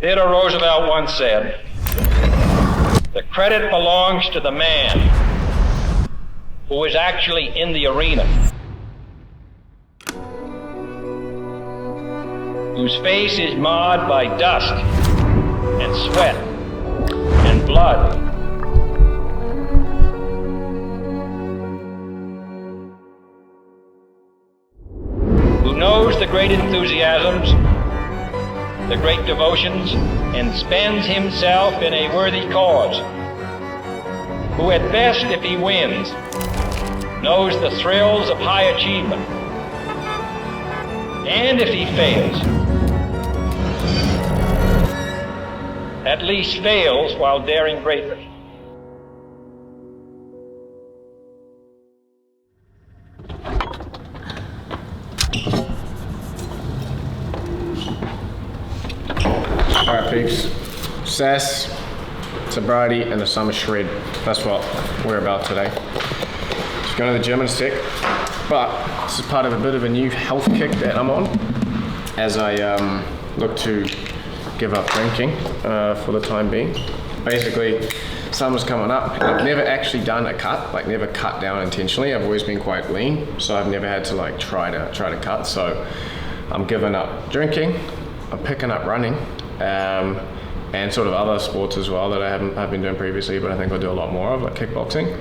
Theodore Roosevelt once said, "The credit belongs to the man who is actually in the arena, whose face is marred by dust and sweat and blood." Who knows the great enthusiasms, the great devotions, and spends himself in a worthy cause. Who at best, if he wins, knows the thrills of high achievement. And if he fails, at least fails while daring greatly. Alright peeps, SaaS, sobriety, and the summer shred. That's what we're about today. Just going to the gym in a sec, but this is part of a bit of a new health kick that I'm on as I look to give up drinking for the time being. Basically, summer's coming up. I've never actually done a cut, like never cut down intentionally. I've always been quite lean, so I've never had to like try to cut. So I'm giving up drinking, I'm picking up running, and sort of other sports as well that I've been doing previously, but I think I'll do a lot more of, like kickboxing,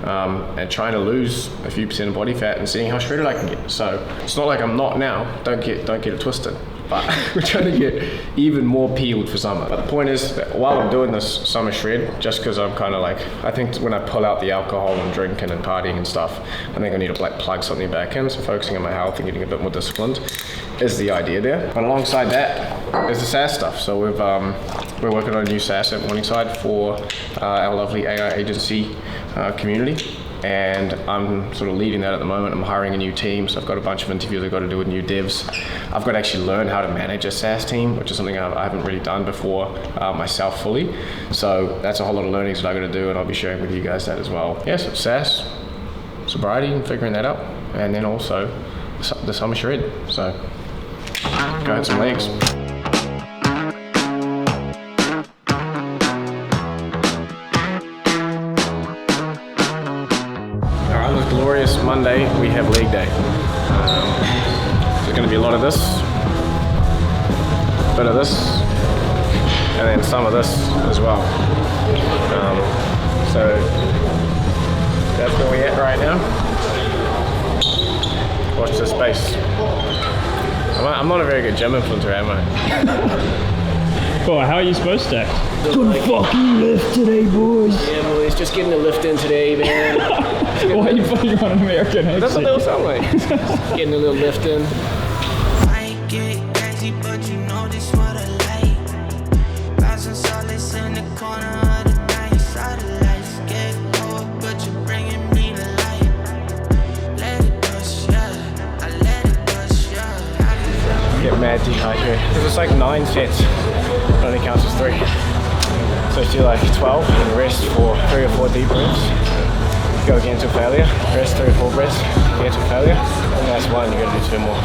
and trying to lose a few percent of body fat and seeing how shredded I can get. So it's not like I'm not now, don't get it twisted, but we're trying to get even more peeled for summer. But the point is that while I'm doing this summer shred, just because I'm kind of like, I think when I pull out the alcohol and drinking and partying and stuff, I think I need to like plug something back in, so focusing on my health and getting a bit more disciplined is the idea there. But alongside that is the SaaS stuff. So we're working on a new SaaS at Morningside for our lovely AI agency community, and I'm sort of leading that at the moment. I'm hiring a new team, so I've got a bunch of interviews I've got to do with new devs. I've got to actually learn how to manage a SaaS team, which is something I haven't really done before myself fully. So that's a whole lot of learnings that I've got to do, and I'll be sharing with you guys that as well. Yes, yeah, so SaaS, sobriety, and figuring that out, and then also the summer shred. So go hit some legs. Alright, on this glorious Monday, we have leg day. There's going to be a lot of this, a bit of this, and then some of this as well. So that's where we're at right now. Watch this space. I'm not a very good gym influencer, am I? Well, how are you supposed to? Good fucking lift today, boys. Yeah, boys, just getting a lift in today, man. Why are you putting on American accent? That's what they'll sound like. Getting a little lift in. I ain't get crazy, but you know this what I like. Bouncing solace in the corner of the night. Satellites get cold, but you're bringing me the light. Let it push, yeah. I let it push, yeah. Get mad dehydrated. Because it's like 9 sets. It only counts as 3. So do like 12 and rest for 3 or 4 deep breaths. Go again to failure. Rest 3 or 4 breaths. Get to failure. And that's 1. You gotta do 2 more.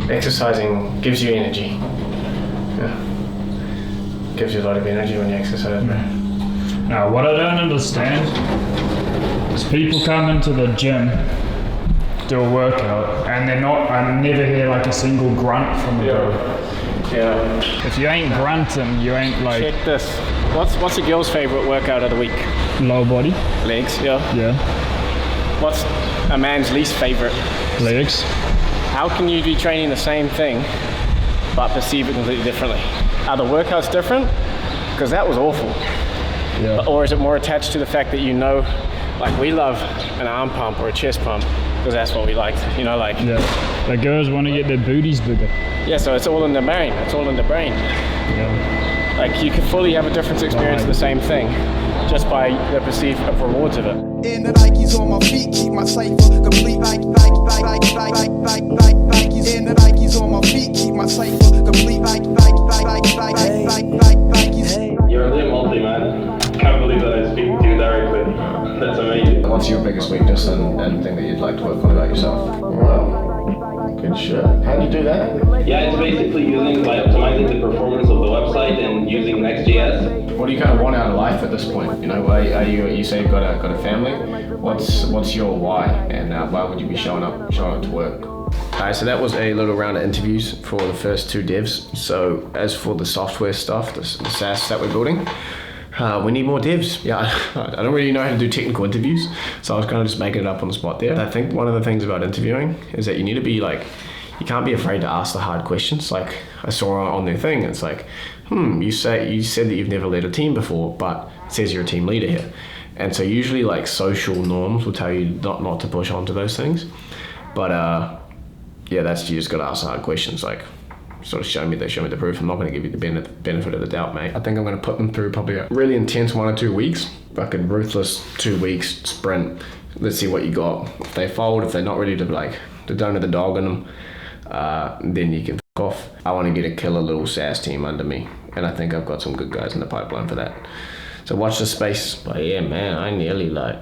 Exercising gives you energy. Yeah. Gives you a lot of energy when you exercise, man. Now, what I don't understand is people come into the gym, do a workout, and I never hear like a single grunt from the girl. Yeah. If you ain't grunting, you ain't like... Check this. What's a girl's favorite workout of the week? Low body. Legs, yeah. Yeah. What's a man's least favorite? Legs. How can you be training the same thing but perceive it completely differently? Are the workouts different? Because that was awful. Yeah. Or is it more attached to the fact that you know, like we love an arm pump or a chest pump because that's what we like, you know, like. Yeah. The girls want to get their booties bigger. Yeah, so it's all in the brain. It's all in the brain. Yeah. Like you could fully have a different experience of the same thing, just by the perceived rewards of it. And the Nikes on my feet keep my cipher complete. Nikes. And the Nikes on my feet keep my cipher complete. Nikes. You're a multi man. Can't believe that I speak to you directly. That's amazing. What's your biggest weakness and thing that you'd like to work on about yourself? Wow, good shit. How do you do that? Yeah, it's basically using by optimizing the performance of the website and using Next.js. What do you kind of want out of life at this point? You know, you say you've got a family. What's your why, and why would you be showing up to work? Alright, so that was a little round of interviews for the first 2 devs. So as for the software stuff, the SaaS that we're building, we need more devs. Yeah, I don't really know how to do technical interviews, so I was kind of just making it up on the spot there. I think one of the things about interviewing is that you need to be like, you can't be afraid to ask the hard questions. Like I saw on their thing, it's like, you said that you've never led a team before, but it says you're a team leader here. And so usually like social norms will tell you not to push onto those things. But yeah, you just got to ask the hard questions, like sort of show me the proof. I'm not going to give you the benefit of the doubt, mate. I think I'm going to put them through probably a really intense 1 or 2 weeks, like a ruthless 2 weeks sprint. Let's see what you got. If they fold, if they're not ready to they don't have the dog in them, then you can f*** off. I want to get a killer little SaaS team under me, and I think I've got some good guys in the pipeline for that. So watch this space. But yeah, man, I nearly I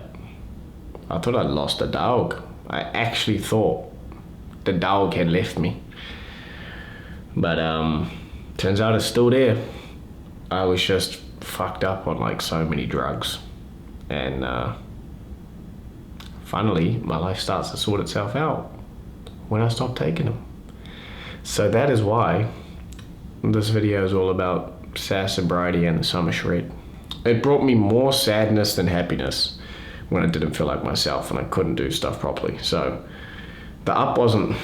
thought I'd lost the dog. I actually thought the dog had left me. But turns out it's still there. I was just fucked up on like so many drugs. And finally, my life starts to sort itself out when I stop taking them. So that is why this video is all about SaaS, sobriety, and the summer shred. It brought me more sadness than happiness when I didn't feel like myself and I couldn't do stuff properly. So the up wasn't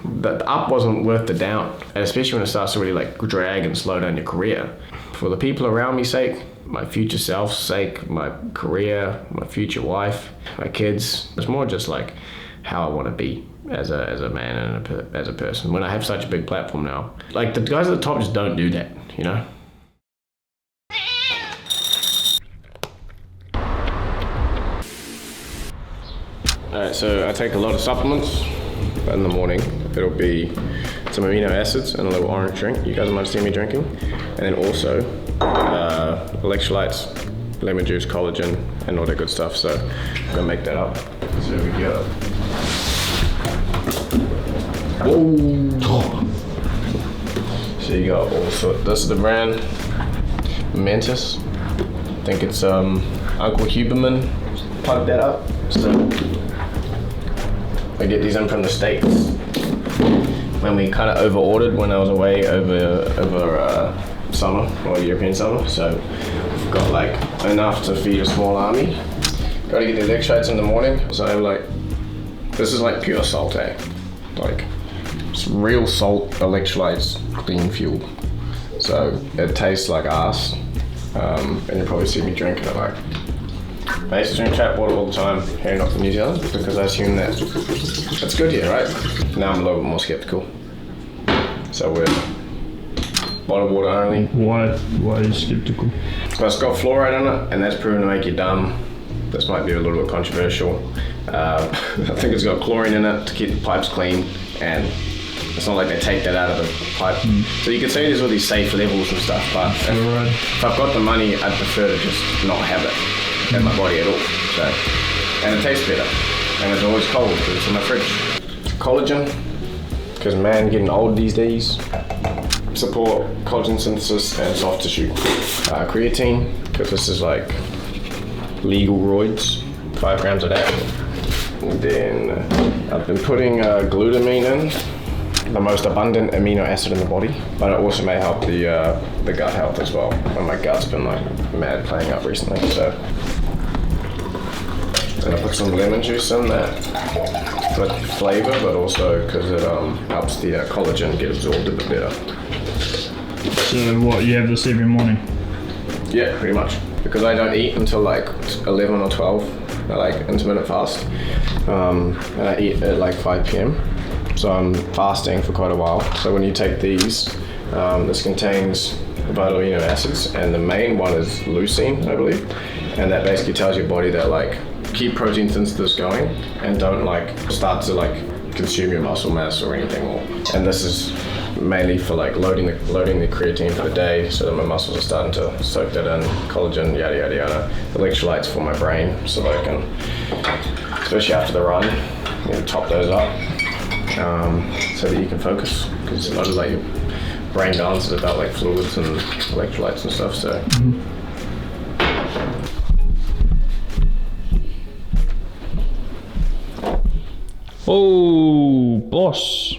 worth the down, and especially when it starts to really like drag and slow down your career. For the people around me's sake, my future self's sake, my career, my future wife, my kids. It's more just like how I want to be as a man and as a person. When I have such a big platform now, like the guys at the top just don't do that, you know. Alright, so I take a lot of supplements. But in the morning, it'll be some amino acids and a little orange drink. You guys might have seen me drinking. And then also electrolytes, lemon juice, collagen, and all that good stuff. So I'm gonna make that up. So we go. Whoa. So you got all sorts. This is the brand Mentis. I think it's Uncle Huberman plugged that up. So I get these in from the States. When we kind of over-ordered when I was away over summer, or European summer, so we've got like enough to feed a small army. Got to get the electrolytes in the morning, so I'm like, this is like pure salt, eh? Like, it's real salt, electrolytes, clean fuel. So it tastes like ass, and you'll probably see me drinking it like. I used to drink tap water all the time here in New Zealand because I assume that it's good here, right? Now I'm a little bit more skeptical. So we're bottled water only. Why are you skeptical? Well, it's got fluoride in it, and that's proven to make you dumb. This might be a little bit controversial. I think it's got chlorine in it to keep the pipes clean, and it's not like they take that out of the pipe. So you could say there's all these safe levels and stuff, but if I've got the money, I'd prefer to just not have it in my body at all. So, and it tastes better, and it's always cold because it's in my fridge. Collagen, because man, getting old these days. Support collagen synthesis and soft tissue. Creatine, because this is like legal roids, 5 grams a day. And then I've been putting glutamine in, the most abundant amino acid in the body, but it also may help the gut health as well. And my gut's been like mad playing up recently, so. And I put some lemon juice in that for flavor, but also because it helps the collagen get absorbed a bit better. So what, you have this every morning? Yeah, pretty much. Because I don't eat until like 11 or 12, I like intermittent fast. And I eat at like 5 p.m. So I'm fasting for quite a while. So when you take these, this contains vital amino acids, and the main one is leucine, I believe. And that basically tells your body that like, keep protein synthesis going and don't like start to like consume your muscle mass or anything more. And this is mainly for like loading the creatine for the day so that my muscles are starting to soak that in, collagen, yada yada yada. Electrolytes for my brain so that I can, especially after the run, top those up so that you can focus, because a lot of like your brain balance is about like fluids and electrolytes and stuff. So. Oh, boss.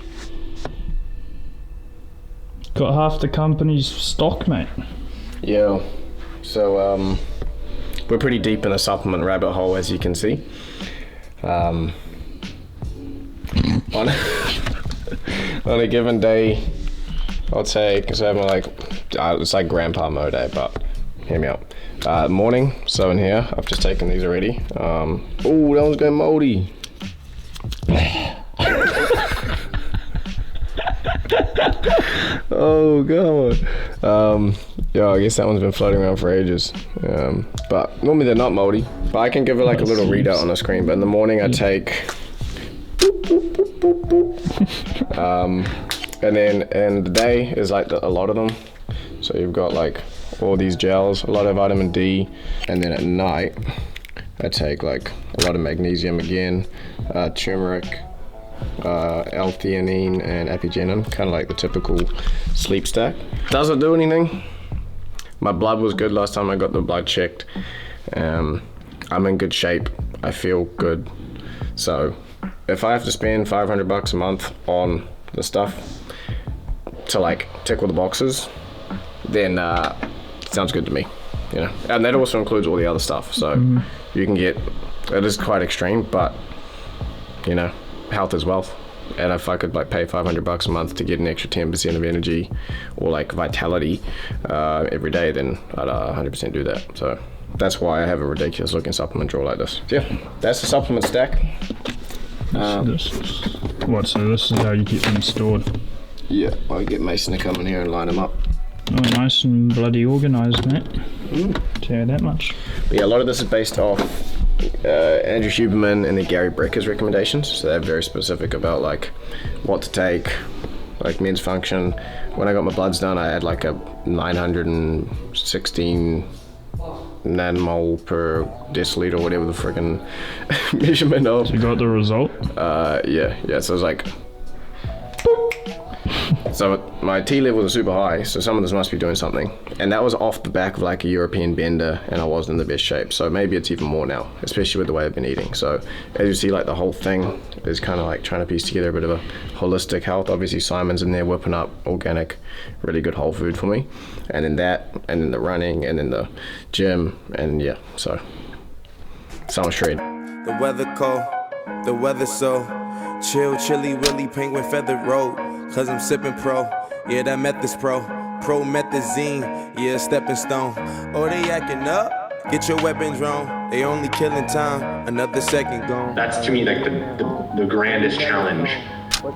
Got half the company's stock, mate. Yeah. So we're pretty deep in a supplement rabbit hole, as you can see. On a given day, I'd say, because I'm like, it's like grandpa mode, but hear me out. Morning, so in here, I've just taken these already. Oh, that one's going moldy. Oh god. Yeah, I guess that one's been floating around for ages. But normally they're not moldy. But I can give it like a little readout on the screen. But in the morning I take boop, boop, boop, boop, boop. And then in the day is like a lot of them. So you've got like all these gels, a lot of vitamin D, and then at night I take like a lot of magnesium again, turmeric, L-theanine and epigenin, kind of like the typical sleep stack. Does it do anything? My blood was good last time I got the blood checked. I'm in good shape. I feel good. So if I have to spend $500 a month on the stuff to like tick all the boxes, then it sounds good to me, you know. And that also includes all the other stuff. So you can get, it is quite extreme, but you know, health is wealth. And if I could like pay $500 a month to get an extra 10% of energy or like vitality every day, then I'd 100% do that. So that's why I have a ridiculous looking supplement drawer like this. So yeah, that's the supplement stack. So this is how you get them stored? Yeah, I'll get Mason to come in here and line them up. Oh, nice and bloody organised, mate. Tell you that much. But yeah, a lot of this is based off Andrew Huberman and the Gary Brecker's recommendations. So they're very specific about like what to take, like men's function. When I got my bloods done, I had like a 916 nanomole per deciliter, whatever the friggin' measurement of. So you got the result? Yeah. So it was like, boop. So my T levels are super high, so some of this must be doing something. And that was off the back of like a European bender, and I wasn't in the best shape. So maybe it's even more now, especially with the way I've been eating. So as you see, like the whole thing is kind of like trying to piece together a bit of a holistic health. Obviously Simon's in there whipping up organic, really good whole food for me. And then that, and then the running, and then the gym, and yeah, so summer shred. The weather cold, the weather so chill, chilly, willy, penguin feathered road. Cause I'm sipping pro, yeah, that method's promethazine, yeah, stepping stone. Oh, they acting up, get your weapons wrong. They only killing time, another second gone. That's to me like the grandest challenge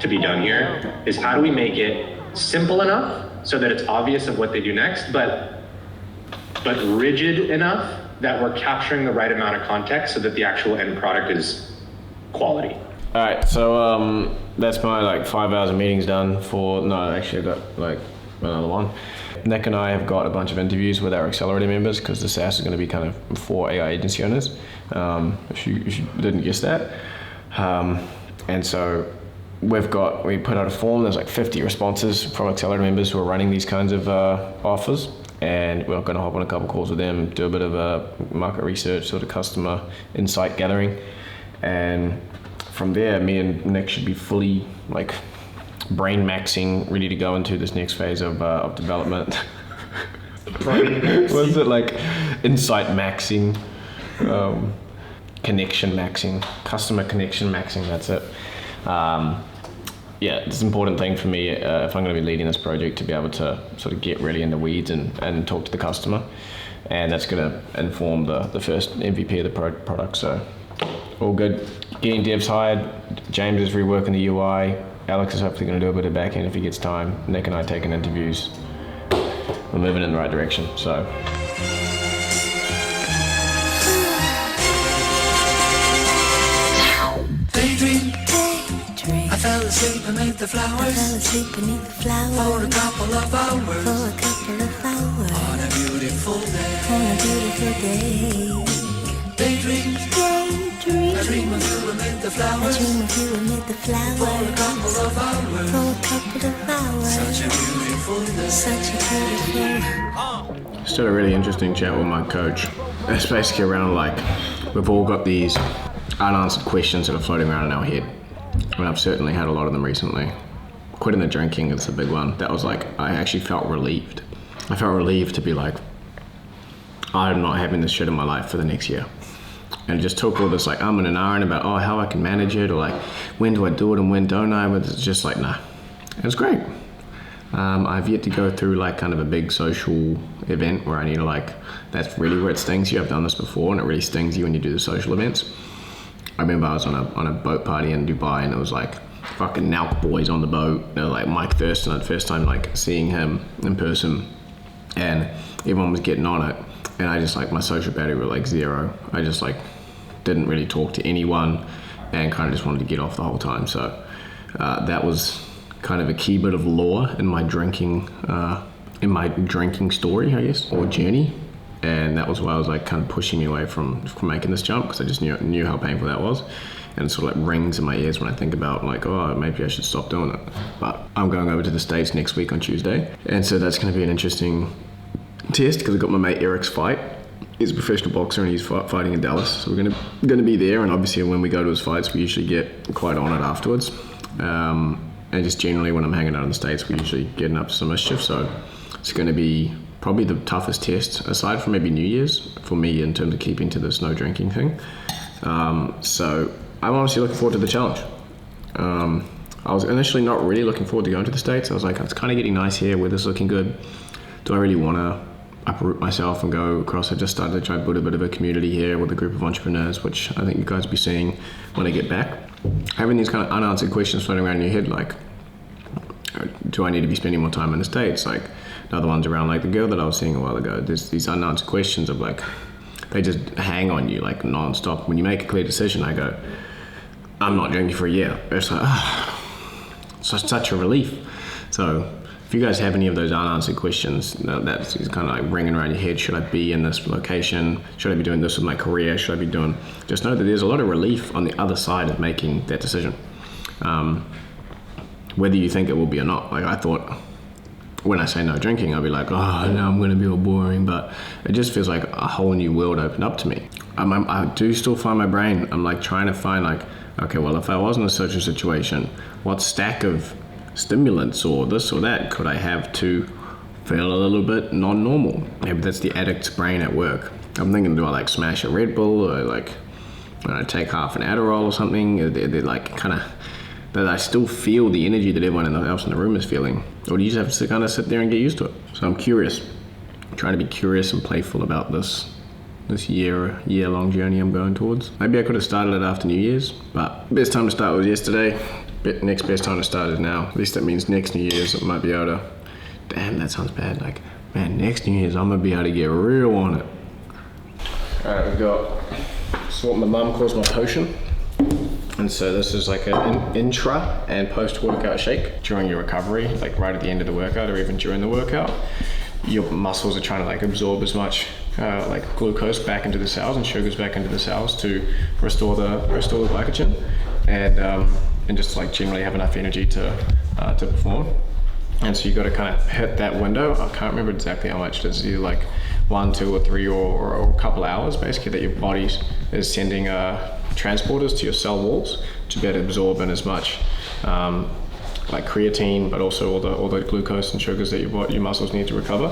to be done here, is how do we make it simple enough so that it's obvious of what they do next, but rigid enough that we're capturing the right amount of context so that the actual end product is quality. All right, so that's my like 5 hours of meetings done for, no, actually I got like another one. Nick and I have got a bunch of interviews with our accelerator members, because the SaaS is going to be kind of for AI agency owners, if you didn't guess that. And so we put out a form, there's like 50 responses from accelerator members who are running these kinds of offers. And we're going to hop on a couple calls with them, do a bit of market research, sort of customer insight gathering. And from there, me and Nick should be fully like brain maxing, ready to go into this next phase of development. Was it like insight maxing, connection maxing, customer connection maxing? That's it. Yeah, it's an important thing for me if I'm going to be leading this project, to be able to sort of get really in the weeds and talk to the customer, and that's going to inform the first MVP of the product. So all good. Getting devs hired. James is reworking the UI. Alex is hopefully going to do a bit of back end if he gets time. Nick and I taking interviews. We're moving in the right direction. So asleep beneath the flowers. For a couple of hours. On a beautiful day. Daydream. I dream of you amid the flowers. For a couple of hours. Such a beautiful day. Still a really interesting chat with my coach. It's basically around like, we've all got these unanswered questions that are floating around in our head. And I've certainly had a lot of them recently. Quitting the drinking is a big one. That was like, I actually felt relieved. I felt relieved to be like, I'm not having this shit in my life for the next year. And it just took all this like and ahhing about, how I can manage it, or like, when do I do it and when don't I? But it's just like, nah. It was great. I've yet to go through like kind of a big social event where I need to like, that's really where it stings you. I've done this before and it really stings you when you do the social events. I remember I was on a boat party in Dubai and it was like fucking Nauk boys on the boat. They were like Mike Thurston, the first time like seeing him in person, and everyone was getting on it. And I just like, my social battery was like zero. I just like didn't really talk to anyone and kind of just wanted to get off the whole time. So that was kind of a key bit of lore in my drinking story, I guess, or journey. And that was why I was like kind of pushing me away from making this jump, because I just knew how painful that was. And it sort of like rings in my ears when I think about like, maybe I should stop doing it. But I'm going over to the States next week on Tuesday. And so that's going to be an interesting test, because I've got my mate Eric's fight. He's a professional boxer and he's fighting in Dallas. So we're going to be there. And obviously when we go to his fights, we usually get quite on it afterwards. And just generally when I'm hanging out in the States, we're usually getting up to some mischief. So it's going to be probably the toughest test, aside from maybe New Year's, for me in terms of keeping to this no drinking thing. So I'm honestly looking forward to the challenge. I was initially not really looking forward to going to the States. I was like, it's kind of getting nice here, weather's looking good. Do I really want to uproot myself and go across? I just started to try to build a bit of a community here with a group of entrepreneurs, which I think you guys will be seeing when I get back. Having these kind of unanswered questions floating around in your head, like, do I need to be spending more time in the States? Like, the other ones around, like the girl that I was seeing a while ago, there's these unanswered questions of like, they just hang on you like non-stop. When you make a clear decision, I go, I'm not drinking for a year. It's like, such a relief. So if you guys have any of those unanswered questions, that's kind of like ringing around your head. Should I be in this location? Should I be doing this with my career? Should I be doing, just know that there's a lot of relief on the other side of making that decision. Whether you think it will be or not. Like I thought, when I say no drinking, I'll be like, now I'm going to be all boring, but it just feels like a whole new world opened up to me. I do still find my brain, I'm like trying to find like, okay, well, if I was in such a situation, what stack of stimulants or this or that could I have to feel a little bit non-normal? Maybe that's the addict's brain at work. I'm thinking, do I like smash a Red Bull, or like take half an Adderall or something? They're like kind of, that I still feel the energy that everyone else in the room is feeling? Or do you just have to kind of sit there and get used to it? So I'm curious. I'm trying to be curious and playful about this year-long journey I'm going towards. Maybe I could have started it after New Year's, but best time to start was yesterday. Next best time to start is now. At least that means next New Year's I might be able to, damn, that sounds bad. Like, man, next New Year's I'm gonna be able to get real on it. All right, we've got, this is what my mum calls my potion. And so this is like an intra and post-workout shake. During your recovery, like right at the end of the workout or even during the workout, your muscles are trying to like absorb as much like glucose back into the cells and sugars back into the cells to restore the glycogen and just like generally have enough energy to perform. And so you got to kind of hit that window. I can't remember exactly how much it is, either like 1, 2 or 3 or a couple hours basically, that your body is sending transporters to your cell walls to be able to absorb in as much like creatine, but also all the glucose and sugars that your muscles need to recover.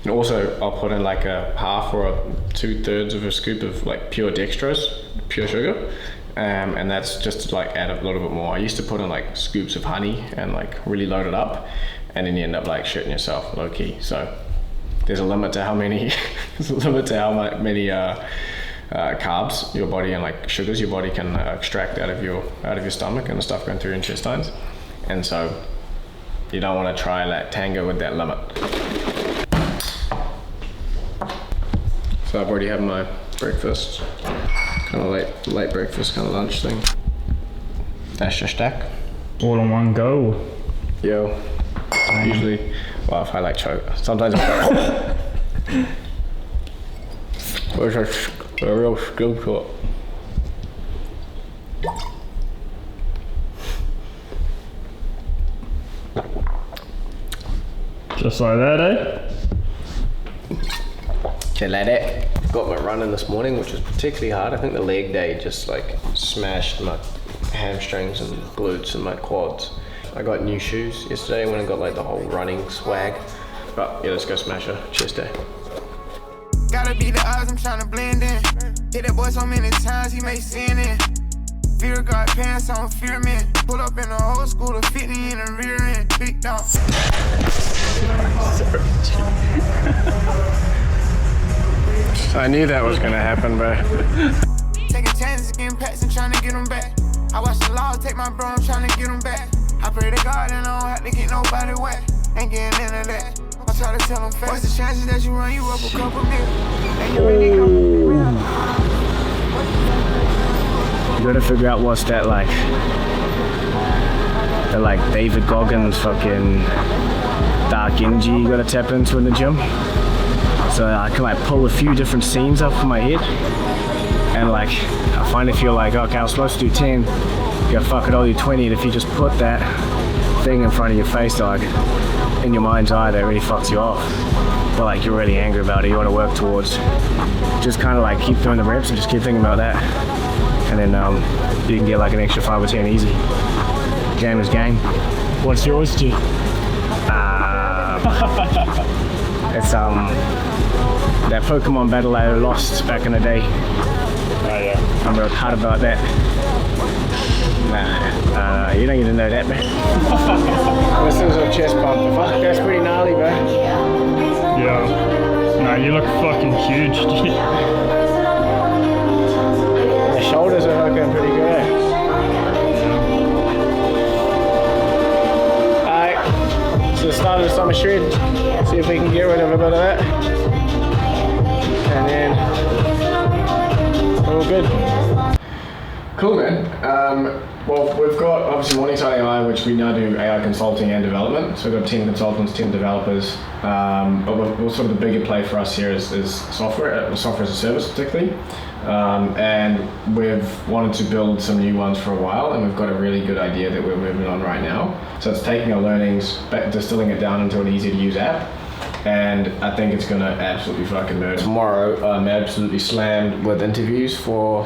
And also I'll put in like a half or 2/3 of a scoop of like pure dextrose, pure sugar. And that's just to like add a little bit more. I used to put in like scoops of honey and like really load it up, and then you end up like shitting yourself low key. So there's a limit to how many carbs your body and like sugars your body can extract out of your stomach and the stuff going through your intestines. And so you don't want to try like tango with that limit. So I've already had my breakfast, kind of late breakfast, kind of lunch thing. That's your stack. All in one go. Yo. Usually, well, if I like choke, sometimes where's a real skill shot? Just like that, eh? Gillette. Got my running this morning, which was particularly hard. I think the leg day just like smashed my hamstrings and glutes and my quads. I got new shoes yesterday when I got like the whole running swag. But yeah, let's go smash a chest day. Gotta be the odds, I'm tryna blend in. Hit that boy so many times, he made sin in. Fear got pants on, fear man. Pull up in the whole school of 50 in the rear end. Big dog. I knew that was gonna happen, bro. Taking chances, getting pats and trying to get them back. I watch the law take my bro, I'm trying to get them back. I pray to God and I don't have to get nobody wet. Ain't getting into that. I try to tell them fast. What's the chances that you run you up a couple mil? And you really come. You gotta figure out what's that like. The like David Goggins fucking dark energy you gotta tap into in the gym. So I can like pull a few different scenes up from my head. And like, I finally feel like, okay, I was supposed to do 10. Yeah, fuck it, I'll do 20. And if you just put that thing in front of your face, like, in your mind's eye, that really fucks you off. But like, you're really angry about it, you want to work towards. Just kind of like keep doing the reps and just keep thinking about that. And then you can get like an extra 5 or 10 easy. Game is game. What's yours, G? It's that Pokemon battle I lost back in the day. Oh yeah. I'm real hard about that. Nah, you don't need to know that, man. This is a chest bump. Fuck, that's pretty gnarly, bro. Yeah. No, you look fucking huge, G. The shoulders are fucking pretty good. Alright, so the start of the summer shred. See if we can get rid of a bit of that. And then all good. Cool, man. Well, we've got obviously Morningside AI, which we now do AI consulting and development. So we've got 10 consultants, 10 developers. But we're sort of the bigger play for us here is software as a service particularly. And we've wanted to build some new ones for a while, and we've got a really good idea that we're moving on right now. So it's taking our learnings, distilling it down into an easy to use app. And I think it's gonna absolutely fucking murder. Tomorrow, I'm absolutely slammed with interviews for,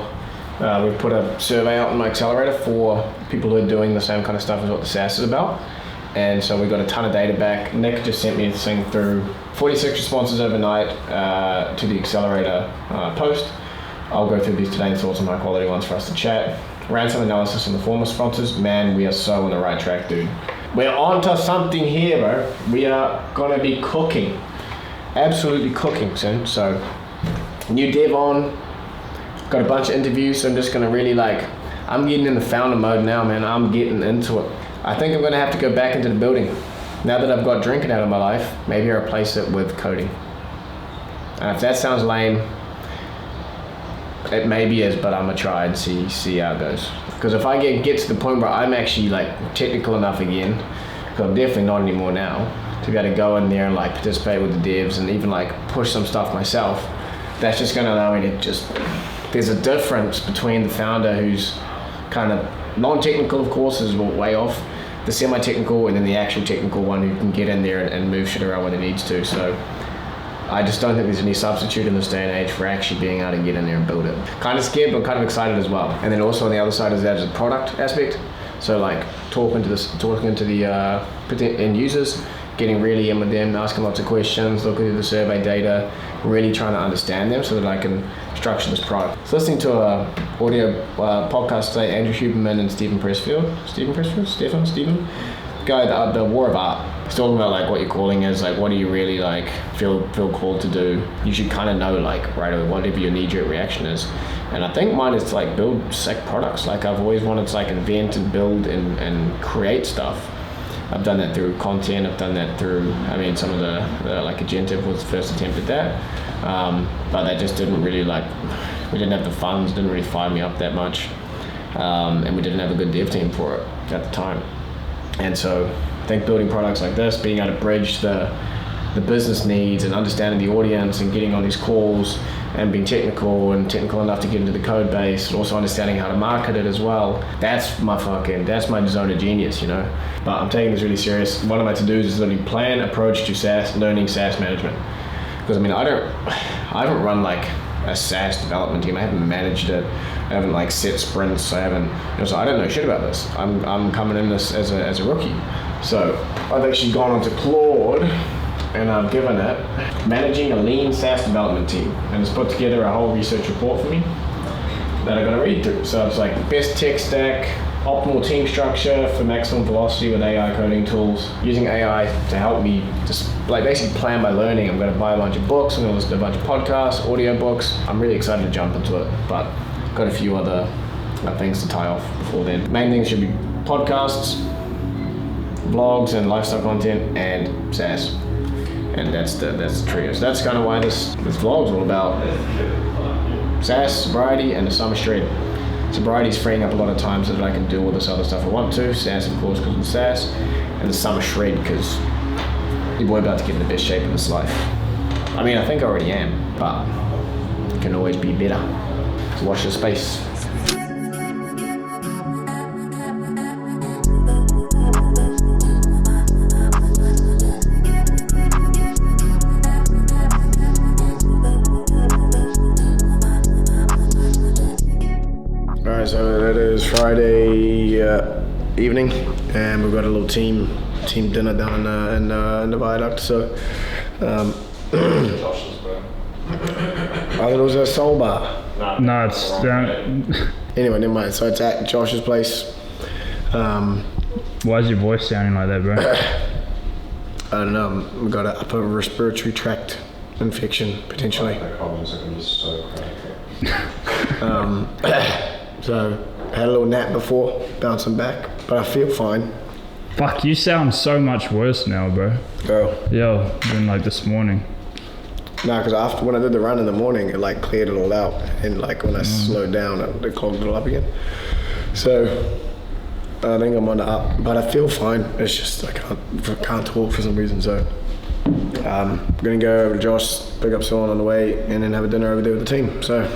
we've put a survey out in my accelerator for people who are doing the same kind of stuff as what the SaaS is about. And so we got a ton of data back. Nick just sent me a thing through 46 responses overnight to the accelerator post. I'll go through these today and sort some high quality ones for us to chat. Ran some analysis on the former sponsors. Man, we are so on the right track, dude. We're onto something here, bro. We are gonna be cooking. Absolutely cooking soon. So, new dev on. Got a bunch of interviews, so I'm just gonna really I'm getting in the founder mode now, man. I'm getting into it. I think I'm gonna have to go back into the building. Now that I've got drinking out of my life, maybe I replace it with coding. And if that sounds lame, it maybe is, but I'm gonna try and see how it goes. Because if I get to the point where I'm actually technical enough again, because I'm definitely not anymore now, to be able to go in there and participate with the devs and even push some stuff myself, that's just gonna allow me to just, there's a difference between the founder who's kind of non-technical, of course, is way off, the semi-technical, and then the actual technical one who can get in there and move shit around when it needs to. So I just don't think there's any substitute in this day and age for actually being able to get in there and build it. Kind of scared, but kind of excited as well. And then also on the other side is there's a product aspect. So talking to the end users, getting really in with them, asking lots of questions, looking at the survey data, really trying to understand them so that I can structure this product. So listening to a audio podcast today, Andrew Huberman and Stephen, guy, the War of Art. He's talking about what your calling is, what do you really feel called to do. You should kind of know right away whatever your knee-jerk reaction is. And I think mine is to build sick products. I've always wanted to invent and build and create stuff. I've done that through content. I've done that through, some of the Agentive was the first attempt at that. But that just didn't really we didn't have the funds, didn't really fire me up that much. and we didn't have a good dev team for it at the time. And so I think building products like this, being able to bridge the business needs and understanding the audience and getting on these calls and being technical enough to get into the code base, and also understanding how to market it as well. That's my zone of genius, you know. But I'm taking this really serious. One of my to-dos is learning plan approach to SaaS, learning SaaS management. Because I mean, I haven't run like a SaaS development team. I haven't managed it. I haven't like set sprints. So I don't know shit about this. I'm coming in this as a rookie. So I've actually gone onto Claude, and I've given it managing a lean SaaS development team, and it's put together a whole research report for me that I'm going to read through. So it's like best tech stack, optimal team structure for maximum velocity with AI coding tools, using AI to help me just like basically plan my learning. I'm going to buy a bunch of books, I'm going to listen to a bunch of podcasts, audio books. I'm really excited to jump into it, but got a few other things to tie off before then. Main things should be podcasts, vlogs and lifestyle content, and SaaS. And that's the trio. So that's kind of why this vlog's all about SaaS, sobriety, and the summer shred. Sobriety's freeing up a lot of time so that I can do all this other stuff I want to. SaaS, of course, because of the SaaS, and the summer shred because your boy about to get in the best shape of his life. I mean, I think I already am, but it can always be better. So watch the space. So it is Friday evening, and we've got a little team dinner down in the viaduct. So I thought it was a soul bar. No, it's down. Anyway, never mind. So it's at Josh's place. Why is your voice sounding like that, bro? I don't know. We've got an upper respiratory tract infection potentially. So had a little nap before, bouncing back, but I feel fine. Fuck, you sound so much worse now, bro. Oh. Yeah, than like this morning. No, because after when I did the run in the morning, it like cleared it all out, and like when I slowed down, it clogged it all up again. So I think I'm on the up, but I feel fine. It's just I can't talk for some reason. So I'm gonna go over to Josh, pick up someone on the way, and then have a dinner over there with the team. So.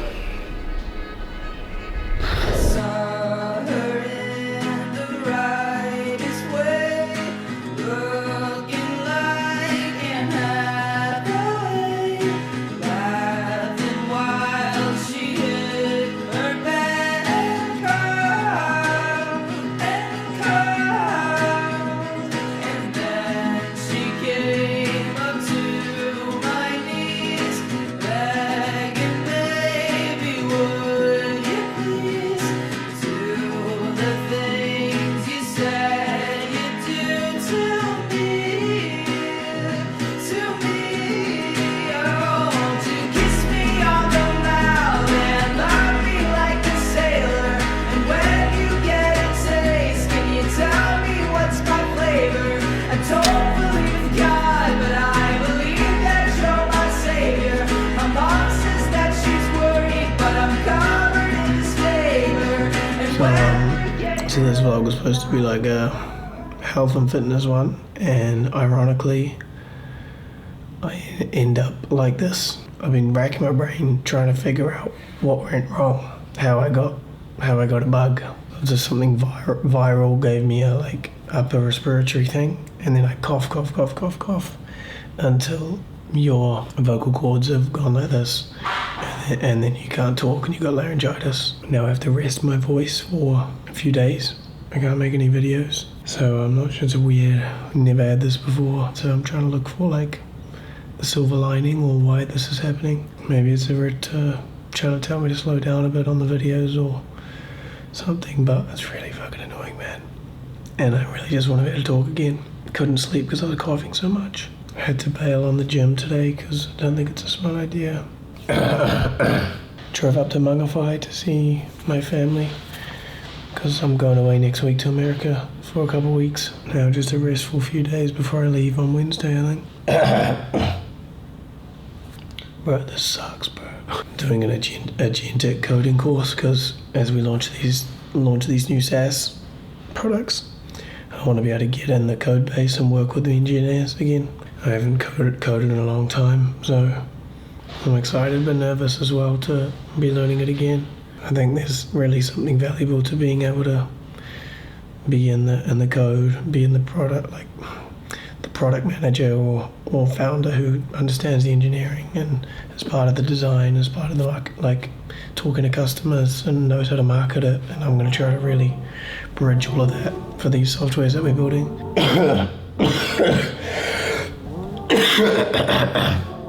So this vlog was supposed to be like a health and fitness one, and ironically I end up like this. I've been racking my brain trying to figure out what went wrong, how I got a bug. Just something viral gave me a like upper respiratory thing, and then I cough until your vocal cords have gone like this, and then you can't talk and you got laryngitis. Now I have to rest my voice for a few days. I can't make any videos, so I'm not sure. It's weird. I've never had this before, so I'm trying to look for like the silver lining or why this is happening. Maybe it's ever trying to tell me to slow down a bit on the videos or something, but it's really fucking annoying, man. And I really just want to be able to talk again. Couldn't sleep because I was coughing so much. I had to bail on the gym today because I don't think it's a smart idea. Drove up to Mangawhai to see my family because I'm going away next week to America for a couple of weeks. Now just a restful few days before I leave on Wednesday, I think. Bro, this sucks, bro. I'm doing an agentic coding course because as we launch these launch these new SaaS products. I want to be able to get in the code base and work with the engineers again. I haven't coded in a long time, so I'm excited but nervous as well to be learning it again. I think there's really something valuable to being able to be in the code, be in the product, like the product manager or founder who understands the engineering and is part of the design, is part of the market, like talking to customers and knows how to market it. And I'm going to try to really bridge all of that for these softwares that we're building.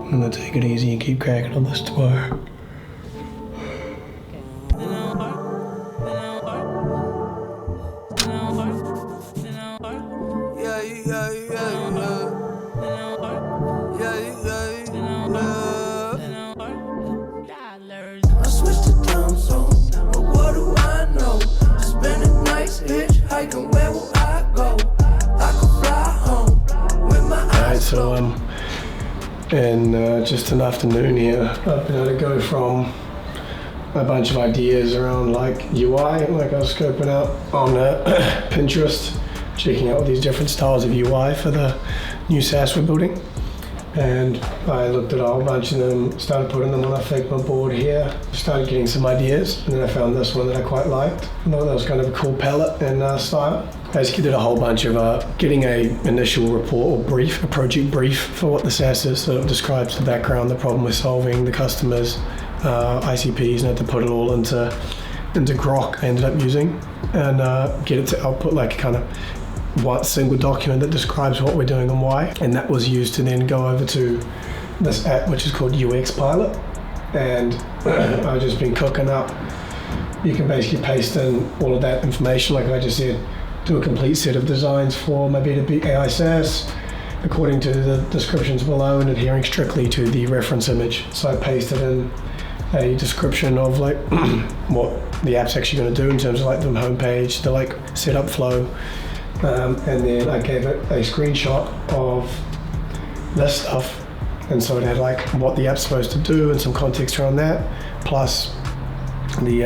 I'm going to take it easy and keep cracking on this tomorrow. I switched to time zone, but what do I know? Spend a nice hitchhiking, where will I go? I could fly home with my eyes. Alright, so in just an afternoon here, I've been able to go from a bunch of ideas around like UI, like I was scoping out on Pinterest, checking out all these different styles of UI for the new SaaS we're building. And I looked at a whole bunch of them, started putting them on a Figma board here, started getting some ideas, and then I found this one that I quite liked. I thought that was kind of a cool palette and style. I basically did a whole bunch of getting a initial report or brief, a project brief for what the SaaS is, so it describes the background, the problem we're solving, the customers, ICPs, and I had to put it all into Grok I ended up using, and get it to output like kind of one single document that describes what we're doing and why. And that was used to then go over to this app which is called UX Pilot, and I've just been cooking up. You can basically paste in all of that information, like I just said, do a complete set of designs for my B2B AI SaaS according to the descriptions below and adhering strictly to the reference image. So I pasted in a description of like what the app's actually going to do in terms of like the homepage, the like setup flow, and then I gave it a screenshot of this stuff, and so it had like what the app's supposed to do and some context around that, plus the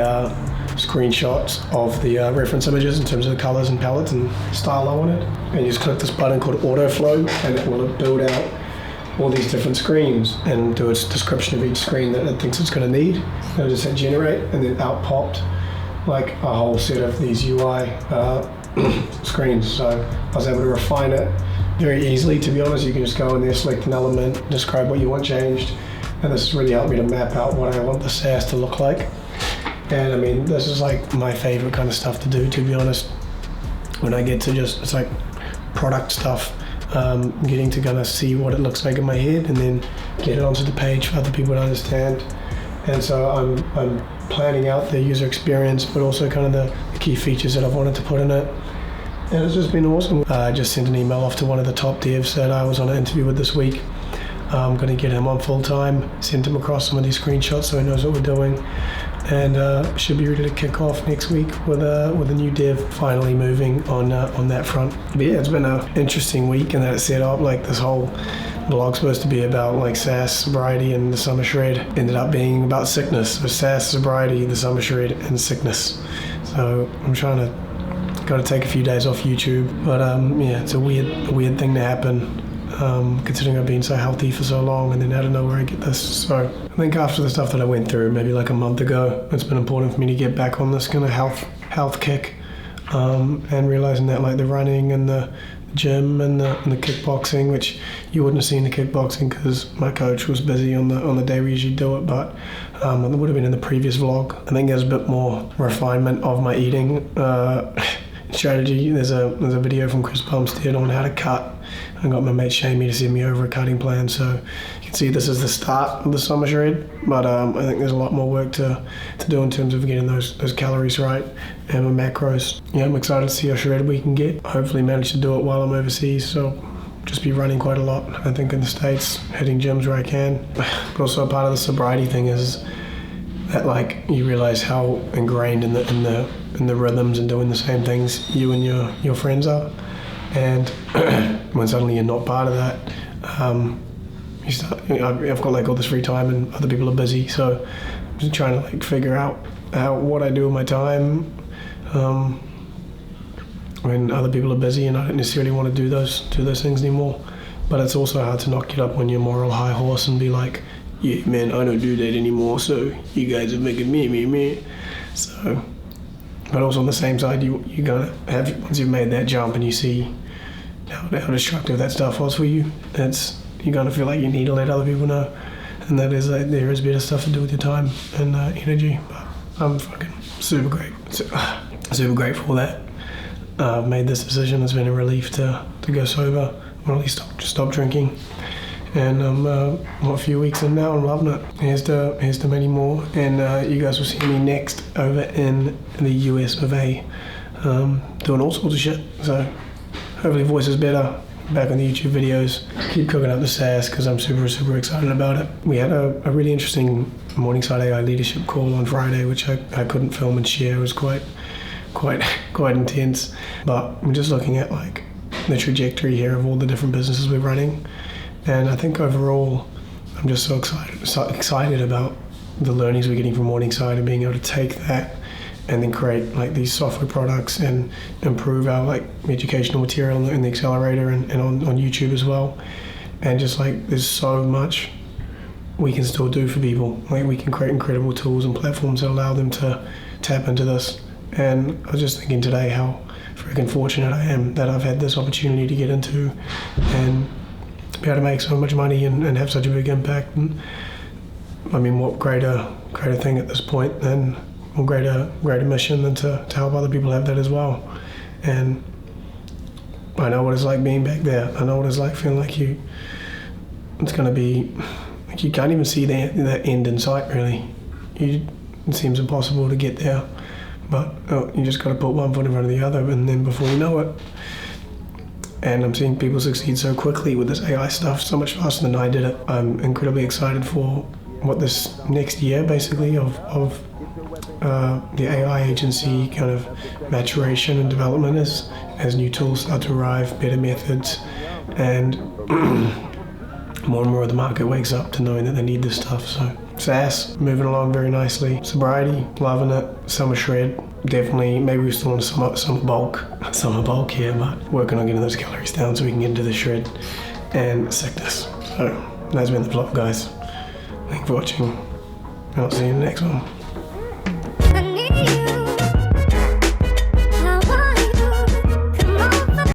screenshots of the reference images in terms of the colors and palettes and style I wanted. And you just click this button called auto flow, and it will build out all these different screens and do its description of each screen that it thinks it's going to need. And it'll just hit generate, and then out popped like a whole set of these UI screens. So I was able to refine it very easily, to be honest. You can just go in there, select an element, describe what you want changed, and this has really helped me to map out what I want the SaaS to look like. And I mean, this is like my favorite kind of stuff to do, to be honest. When I get to just, it's like product stuff, getting to kind of see what it looks like in my head and then get it onto the page for other people to understand. And so I'm planning out the user experience, but also kind of the key features that I've wanted to put in it. And it's just been awesome. I just sent an email off to one of the top devs that I was on an interview with this week. I'm going to get him on full time, send him across some of these screenshots so he knows what we're doing, and should be ready to kick off next week with a new dev finally moving on that front. But yeah, it's been an interesting week in that it's set up. Like this whole blog's supposed to be about like SaaS, sobriety, and the summer shred. Ended up being about sickness. So SaaS, sobriety, the summer shred, and sickness. So I'm trying to got to take a few days off YouTube. But yeah, it's a weird thing to happen. Considering I've been so healthy for so long, and then out of nowhere I get this. So I think after the stuff that I went through maybe like a month ago, it's been important for me to get back on this kind of health kick, and realizing that like the running and the gym and the kickboxing, which you wouldn't have seen the kickboxing because my coach was busy on the day we usually do it, but it would have been in the previous vlog. I think there's a bit more refinement of my eating strategy. There's a video from Chris Bumstead on how to cut. I got my mate Shamey to send me over a cutting plan, so you can see this is the start of the summer shred, but I think there's a lot more work to do in terms of getting those calories right and my macros. Yeah, I'm excited to see how shredded we can get. Hopefully manage to do it while I'm overseas, so just be running quite a lot. I think in the States, hitting gyms where I can. But also a part of the sobriety thing is that like you realize how ingrained in the rhythms and doing the same things you and your friends are. And when suddenly you're not part of that, I've got like all this free time and other people are busy, so I'm just trying to like figure out what I do with my time, when other people are busy and I don't necessarily want to do those things anymore. But it's also hard to not get up on your moral high horse and be like, yeah, man, I don't do that anymore, so you guys are making me. So, but also on the same side, you're gonna have, once you've made that jump and you see how destructive that stuff was for you, you're gonna feel like you need to let other people know, and that is there is better stuff to do with your time and energy. But I'm fucking super grateful that I've made this decision. It's been a relief to go sober, or at least stop drinking. And I'm a few weeks in now, I'm loving it. Here's to many more, and you guys will see me next over in the US of A, doing all sorts of shit. So hopefully voice is better, back on the YouTube videos. Keep cooking up the SaaS because I'm super excited about it. We had a really interesting Morningside AI leadership call on Friday, which I couldn't film and share. It was quite intense, but we're just looking at like the trajectory here of all the different businesses we're running. And I think overall, I'm just so excited about the learnings we're getting from Morningside and being able to take that and then create like these software products and improve our like educational material in the accelerator and on YouTube as well. And just like there's so much we can still do for people. Like we can create incredible tools and platforms that allow them to tap into this. And I was just thinking today how freaking fortunate I am that I've had this opportunity to get into and be able to make so much money and have such a big impact. And I mean, what greater thing at this point than, or greater mission than to help other people have that as well. And I know what it's like being back there. I know what it's like feeling like it's going to be, like you can't even see the end in sight really. It seems impossible to get there, but you just got to put one foot in front of the other, and then before you know it. And I'm seeing people succeed so quickly with this AI stuff, so much faster than I did it. I'm incredibly excited for what this next year basically of the AI agency kind of maturation and development is, as new tools start to arrive, better methods, and more and more of the market wakes up to knowing that they need this stuff. So SaaS, moving along very nicely. Sobriety, loving it. Summer shred, definitely. Maybe we're still on summer bulk here, but working on getting those calories down so we can get into the shred. And sickness. So that's been the vlog, guys. Thank you for watching. I'll see you in the next one.